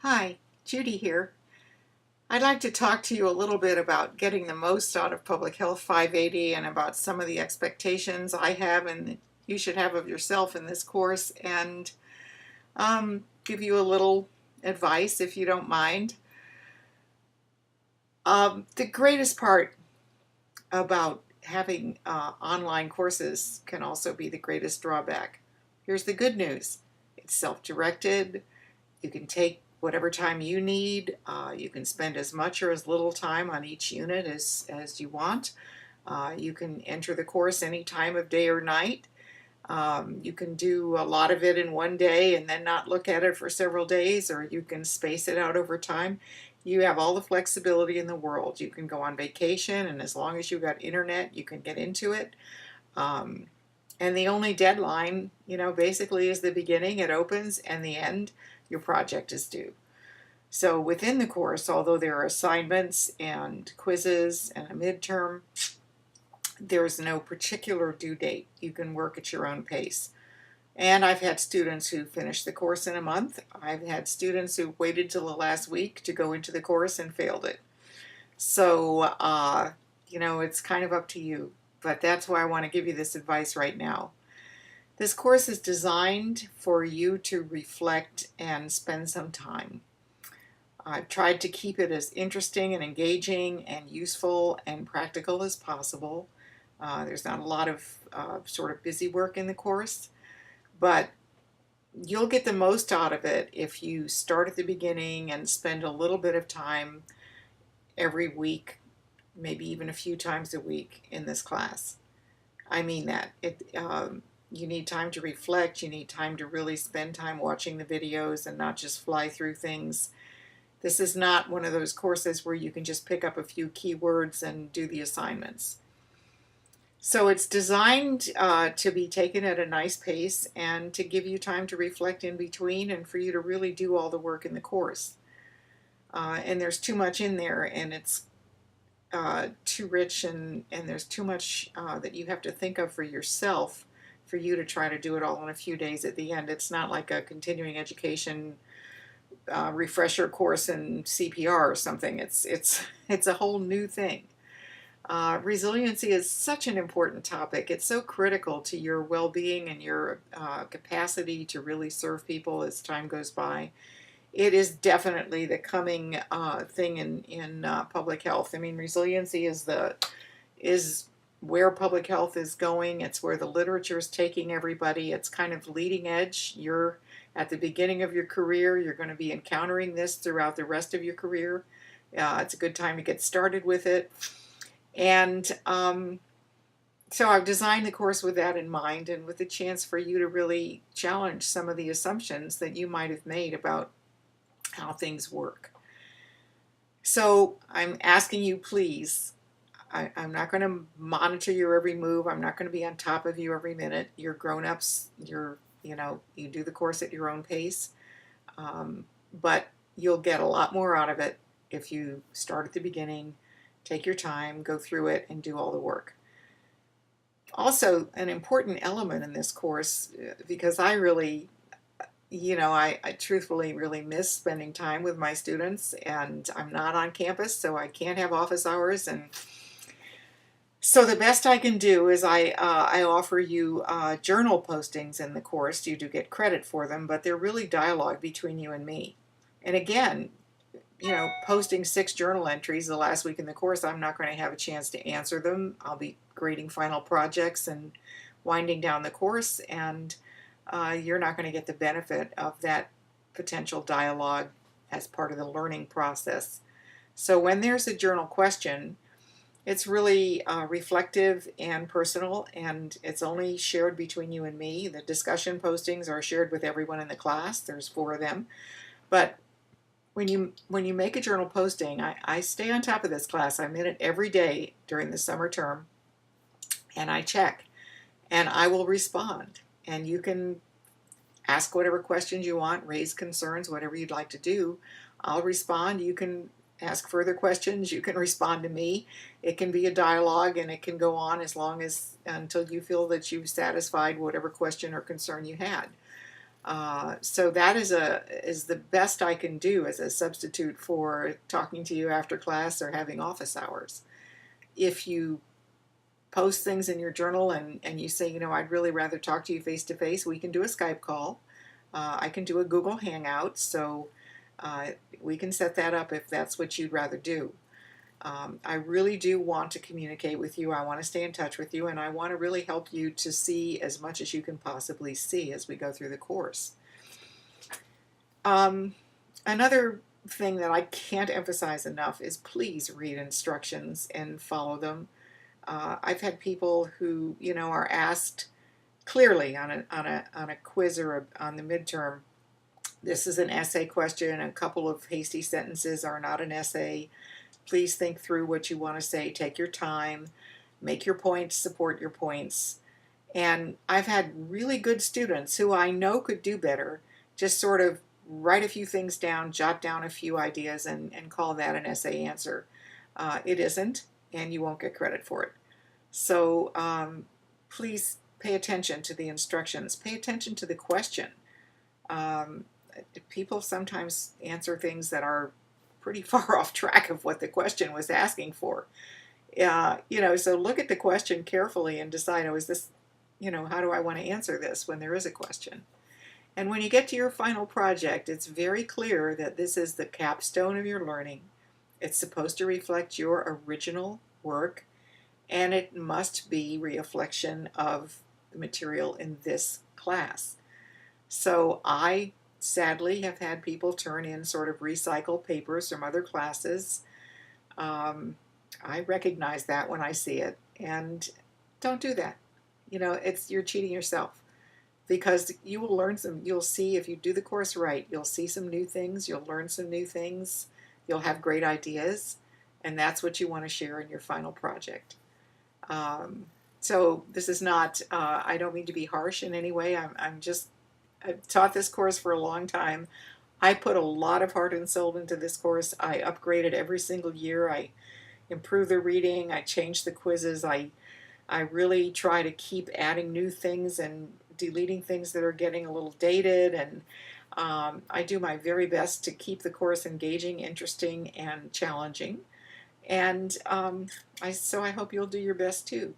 Hi, Judy here. I'd like to talk to you a little bit about getting the most out of Public Health 580 and about some of the expectations I have and that you should have of yourself in this course, and give you a little advice if you don't mind. The greatest part about having online courses can also be the greatest drawback. Here's the good news. It's self-directed. You can take whatever time you need. You can spend as much or as little time on each unit as you want. You can enter the course any time of day or night. You can do a lot of it in one day and then not look at it for several days, or you can space it out over time. You have all the flexibility in the world. You can go on vacation, and as long as you've got internet, you can get into it. Um, and the only deadline, basically is the beginning. It opens, and the end, your project is due. So within the course, although there are assignments and quizzes and a midterm, there's no particular due date. You can work at your own pace. And I've had students who finished the course in a month. I've had students who waited till the last week to go into the course and failed it. So, it's kind of up to you. But that's why I want to give you this advice right now. This course is designed for you to reflect and spend some time. I've tried to keep it as interesting and engaging and useful and practical as possible. There's not a lot of sort of busy work in the course, but you'll get the most out of it if you start at the beginning and spend a little bit of time every week, maybe even a few times a week in this class. I mean that. You need time to reflect. You need time to really spend time watching the videos and not just fly through things. This is not one of those courses where you can just pick up a few keywords and do the assignments. So it's designed to be taken at a nice pace and to give you time to reflect in between and for you to really do all the work in the course. And there's too much in there, and it's too rich, and there's too much that you have to think of for yourself for you to try to do it all in a few days at the end. It's not like a continuing education refresher course in CPR or something. It's a whole new thing. Resiliency is such an important topic. It's so critical to your well-being and your capacity to really serve people as time goes by. It is definitely the coming thing in public health. I mean, resiliency is where public health is going. It's where the literature is taking everybody. It's kind of leading edge. You're at the beginning of your career. You're going to be encountering this throughout the rest of your career. It's a good time to get started with it. And so I've designed the course with that in mind, and with the chance for you to really challenge some of the assumptions that you might have made about how things work. So I'm asking you, please, I'm not going to monitor your every move. I'm not going to be on top of you every minute. You're grown-ups. You do the course at your own pace. But you'll get a lot more out of it if you start at the beginning, take your time, go through it, and do all the work. Also, an important element in this course, because I really, I truthfully really miss spending time with my students, and I'm not on campus, so I can't have office hours. And so the best I can do is I offer you journal postings in the course. You do get credit for them, but they're really dialogue between you and me. And again, posting 6 journal entries the last week in the course, I'm not going to have a chance to answer them. I'll be grading final projects and winding down the course, and you're not going to get the benefit of that potential dialogue as part of the learning process. So when there's a journal question, it's really reflective and personal, and it's only shared between you and me. The discussion postings are shared with everyone in the class. There's 4 of them. But when you make a journal posting, I stay on top of this class. I'm in it every day during the summer term, and I check, and I will respond. And you can ask whatever questions you want, raise concerns, whatever you'd like to do. I'll respond. You can ask further questions. You can respond to me. It can be a dialogue, and it can go on until you feel that you've satisfied whatever question or concern you had. So that is the best I can do as a substitute for talking to you after class or having office hours. If you post things in your journal and you say, I'd really rather talk to you face to face, we can do a Skype call. I can do a Google Hangout, so we can set that up if that's what you'd rather do. I really do want to communicate with you. I want to stay in touch with you, and I want to really help you to see as much as you can possibly see as we go through the course. Another thing that I can't emphasize enough is please read instructions and follow them. I've had people who, are asked clearly on a quiz or on the midterm, this is an essay question, a couple of hasty sentences are not an essay. Please think through what you want to say, take your time, make your points, support your points. And I've had really good students who I know could do better, just sort of write a few things down, jot down a few ideas, and call that an essay answer. It isn't, and you won't get credit for it. So please pay attention to the instructions. Pay attention to the question. People sometimes answer things that are pretty far off track of what the question was asking for. So look at the question carefully and decide, is this, how do I want to answer this when there is a question? And when you get to your final project, it's very clear that this is the capstone of your learning. It's supposed to reflect your original work, and it must be a reflection of the material in this class. So I sadly have had people turn in sort of recycled papers from other classes. I recognize that when I see it, and don't do that. You're cheating yourself, because you will learn you'll see, if you do the course right, you'll see some new things, you'll learn some new things, you'll have great ideas, and that's what you want to share in your final project. So this is not, I don't mean to be harsh in any way. I've taught this course for a long time. I put a lot of heart and soul into this course. I upgrade it every single year. I improve the reading. I change the quizzes. I really try to keep adding new things and deleting things that are getting a little dated. And I do my very best to keep the course engaging, interesting, and challenging. And so I hope you'll do your best too.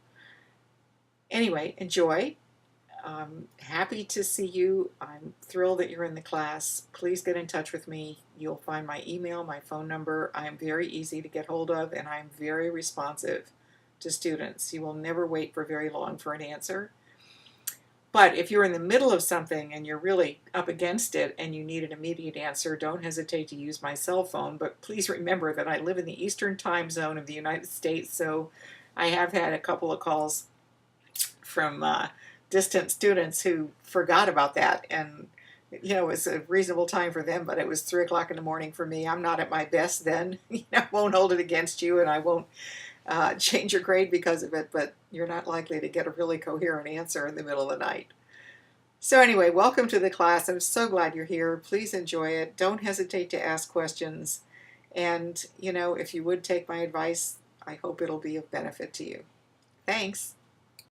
Anyway, enjoy. Happy to see you. I'm thrilled that you're in the class. Please get in touch with me. You'll find my email, my phone number. I'm very easy to get hold of, and I'm very responsive to students. You will never wait for very long for an answer. But if you're in the middle of something and you're really up against it and you need an immediate answer, don't hesitate to use my cell phone. But please remember that I live in the Eastern time zone of the United States, so I have had a couple of calls from distant students who forgot about that, and it was a reasonable time for them, but it was 3 o'clock in the morning for me. I'm not at my best then. I won't hold it against you, and I won't change your grade because of it, but you're not likely to get a really coherent answer in the middle of the night. So anyway, welcome to the class. I'm so glad you're here. Please enjoy it. Don't hesitate to ask questions. And, if you would take my advice, I hope it'll be of benefit to you. Thanks.